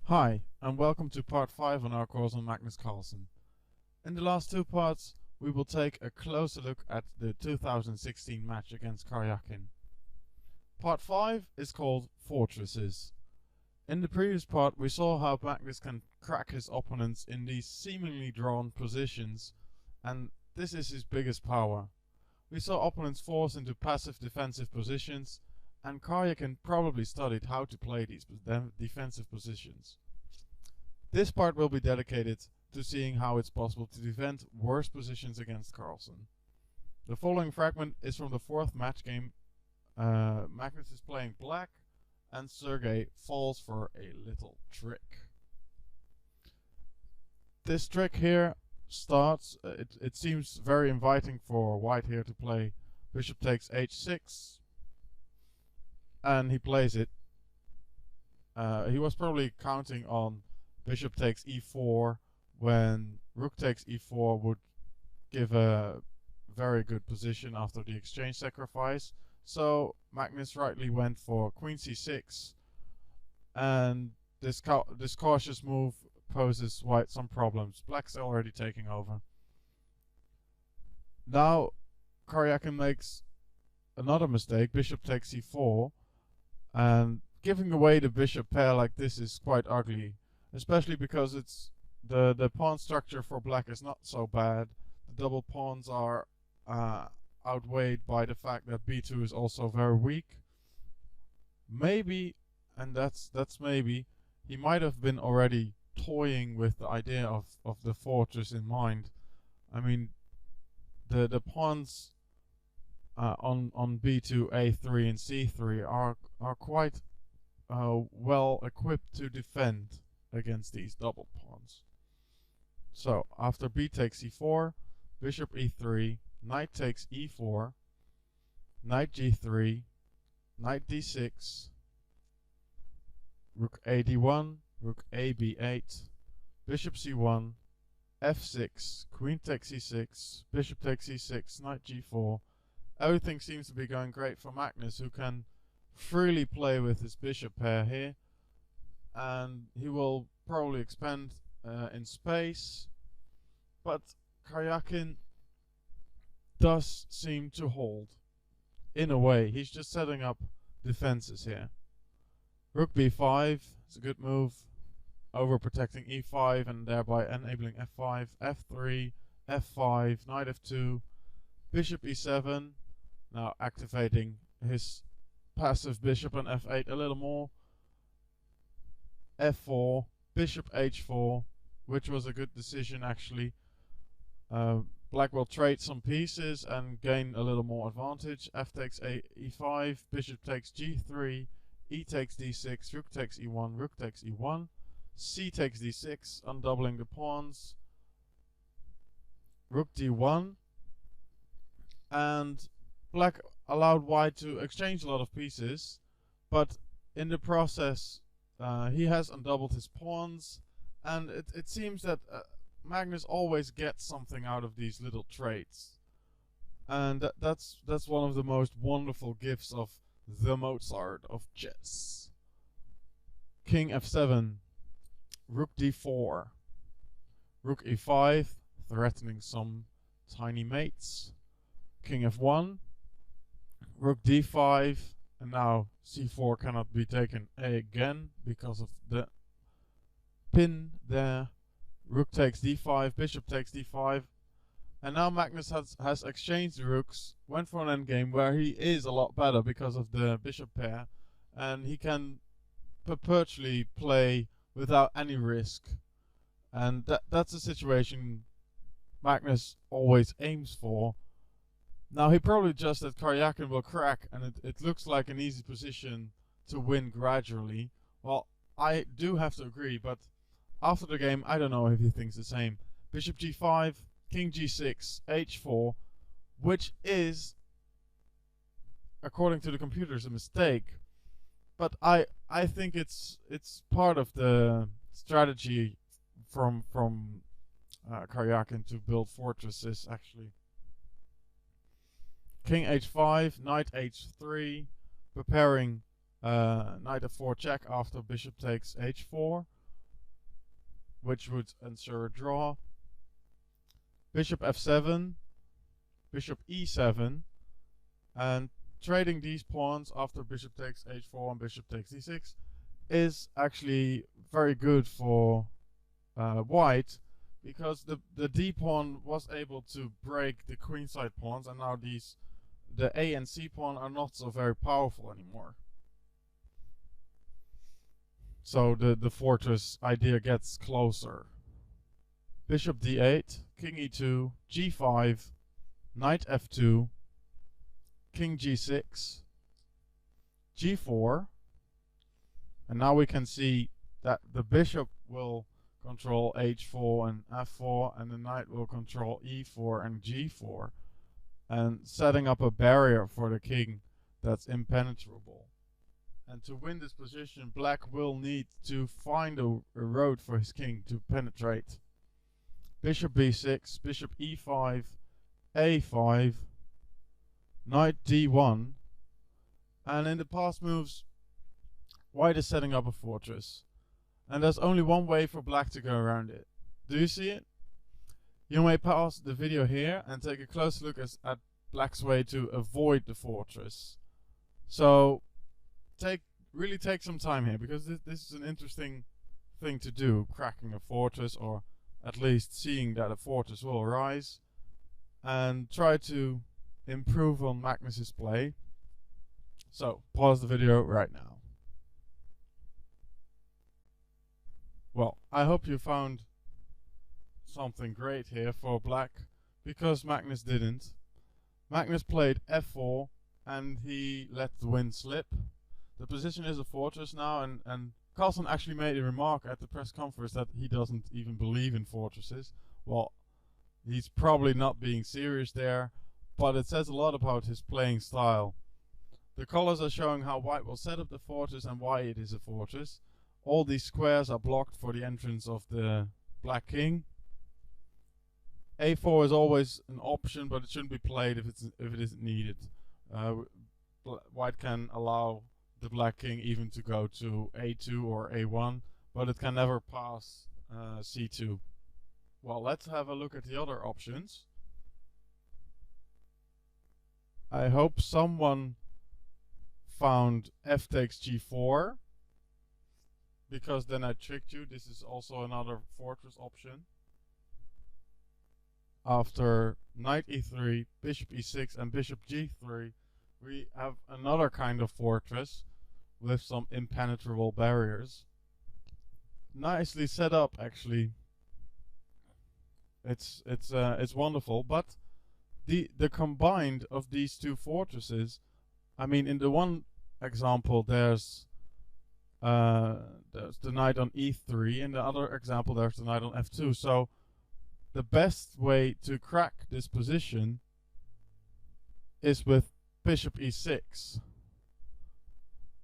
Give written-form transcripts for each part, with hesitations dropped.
Hi, and welcome to part 5 on our course on Magnus Carlsen. In the last two parts, we will take a closer look at the 2016 match against Karyakin. Part 5 is called Fortresses. In the previous part, we saw how Magnus can crack his opponents in these seemingly drawn positions, and this is his biggest power. We saw opponents forced into passive defensive positions, and Karyakin probably studied how to play these defensive positions. This part will be dedicated to seeing how it's possible to defend worse positions against Carlsen. The following fragment is from the fourth match game. Magnus is playing black, and Sergey falls for a little trick. This trick here starts, it seems very inviting for white here to play bishop takes h6, and he plays it. He was probably counting on bishop takes e4 when rook takes e4 would give a very good position after the exchange sacrifice. So Magnus rightly went for queen c6, and this cautious move poses white some problems. Black's already taking over. Now Karyakin makes another mistake. Bishop takes c4, and giving away the bishop pair like this is quite ugly, especially because it's the pawn structure for black is not so bad. The double pawns are outweighed by the fact that b2 is also very weak. Maybe, and that's maybe, he might have been already toying with the idea of the fortress in mind. I mean, the pawns on b2, a3, and c3 are quite well equipped to defend against these double pawns. So after b takes e4, bishop e3, knight takes e4, knight g3, knight d6, rook a d1, rook a b8, bishop c1, f6, queen takes e6, bishop takes e6, knight g4. Everything seems to be going great for Magnus, who can freely play with his bishop pair here, and he will probably expand in space. But Karyakin does seem to hold. In a way, he's just setting up defenses here. Rook b5 is a good move, overprotecting e5 and thereby enabling f5, f3, f5, knight f2, bishop e7, now activating his passive bishop on f8 a little more, f4, bishop h4, which was a good decision actually. Black will trade some pieces and gain a little more advantage. F takes e5, bishop takes g3, e takes d6, rook takes e1, rook takes e1, c takes d6, undoubling the pawns, rook d1, and black allowed white to exchange a lot of pieces, but in the process he has undoubled his pawns, and it seems that Magnus always gets something out of these little trades, and that's one of the most wonderful gifts of the Mozart of chess. King f7, rook d4, rook e5, threatening some tiny mates, king f1, rook d5, and now c4 cannot be taken again because of the pin there. Rook takes d5, bishop takes d5, and now Magnus has exchanged the rooks, went for an endgame where he is a lot better because of the bishop pair, and he can perpetually play without any risk, and that's a situation Magnus always aims for. Now he probably just that Karyakin will crack, and it looks like an easy position to win gradually. Well, I do have to agree, but after the game, I don't know if he thinks the same. Bishop g5, king g6, h4, which is, according to the computers, a mistake. But I think it's part of the strategy from Karyakin to build fortresses actually. King h5, knight h3, preparing knight f4 check after bishop takes h4. which would ensure a draw. Bishop f7, bishop e7, and trading these pawns after bishop takes h4 and bishop takes d6 is actually very good for white, because the d pawn was able to break the queenside pawns, and now the a and c pawn are not so very powerful anymore. So the fortress idea gets closer. Bishop d8, king e2, g5, knight f2, king g6, g4, and now we can see that the bishop will control h4 and f4, and the knight will control e4 and g4, and setting up a barrier for the king that's impenetrable. And to win this position, black will need to find a road for his king to penetrate. Bishop b6, bishop e5, a5, knight d1, and in the past moves, white is setting up a fortress, and there's only one way for black to go around it. Do you see it? You may pause the video here and take a close look at black's way to avoid the fortress. So really take some time here, because this is an interesting thing to do, cracking a fortress, or at least seeing that a fortress will arise, and try to improve on Magnus's play. So pause the video right now. Well, I hope you found something great here for black, because Magnus didn't. Magnus played f4 and he let the wind slip. The position is a fortress now, and Carlsen actually made a remark at the press conference that he doesn't even believe in fortresses. Well, he's probably not being serious there, but it says a lot about his playing style. The colors are showing how white will set up the fortress and why it is a fortress. All these squares are blocked for the entrance of the black king. a4 is always an option, but it shouldn't be played if it isn't needed. White can allow the black king even to go to a2 or a1, but it can never pass c2. Well, let's have a look at the other options. I hope someone found f takes g4, because then I tricked you. This is also another fortress option. After knight e3, bishop e6 and bishop g3, we have another kind of fortress with some impenetrable barriers. Nicely set up, actually. It's wonderful, but the combined of these two fortresses, I mean, in the one example there's the knight on e3, in the other example there's the knight on f2. So the best way to crack this position is with bishop e6.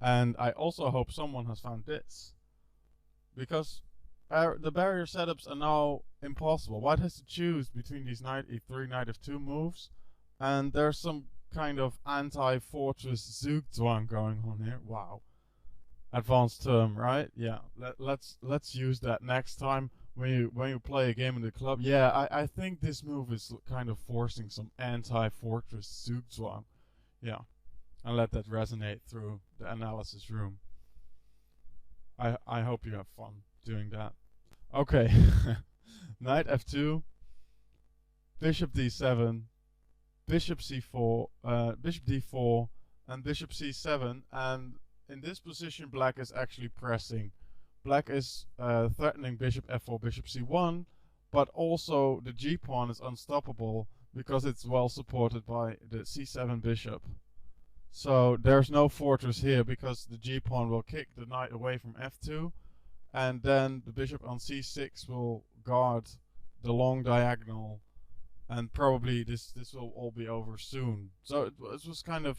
And I also hope someone has found this, because the barrier setups are now impossible. White has to choose between these knight e3, knight f2 moves, and there's some kind of anti-fortress Zugzwang going on here. Wow. Advanced term, right? Yeah. Let's use that next time when you play a game in the club. Yeah, I think this move is kind of forcing some anti-fortress Zugzwang. Yeah. And let that resonate through the analysis room. I hope you have fun doing that. Okay. Knight f2, bishop d7, bishop c4, bishop d4, and bishop c7. And in this position, black is actually pressing. Black is threatening bishop f4, bishop c1, but also the g pawn is unstoppable because it's well supported by the c7 bishop. So there's no fortress here, because the g pawn will kick the knight away from f2, and then the bishop on c6 will guard the long diagonal, and probably this will all be over soon. So it was kind of...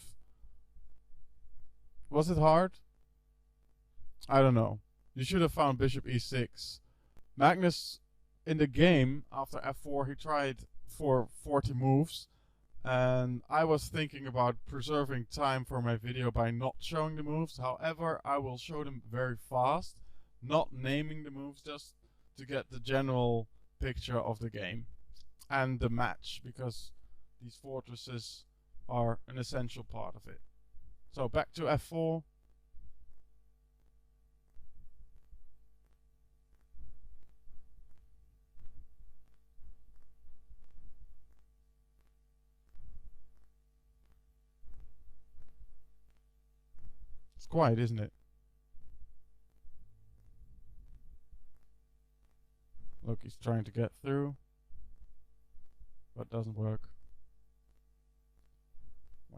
Was it hard? I don't know. You should have found bishop e6. Magnus, in the game, after f4, he tried for 40 moves, and I was thinking about preserving time for my video by not showing the moves. However, I will show them very fast, not naming the moves, just to get the general picture of the game and the match, because these fortresses are an essential part of it. So back to f4. It's quiet, isn't it? Look, he's trying to get through, but doesn't work.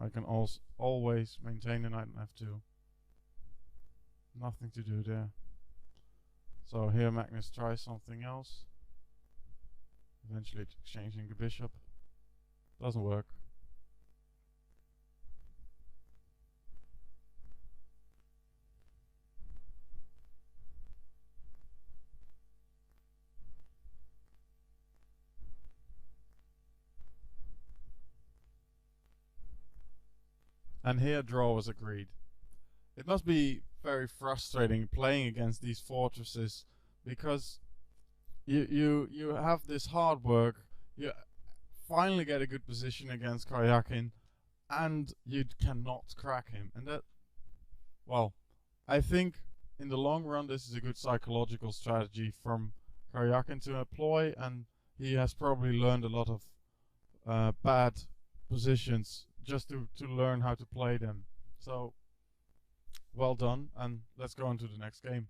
I can always maintain the knight on f2. Nothing to do there. So here Magnus tries something else. Eventually exchanging the bishop. Doesn't work. And here draw was agreed. It must be very frustrating playing against these fortresses, because you have this hard work, you finally get a good position against Karjakin, and you cannot crack him. And that, well, I think in the long run this is a good psychological strategy from Karjakin to employ, and he has probably learned a lot of bad positions just to learn how to play them. So well done, and let's go on to the next game.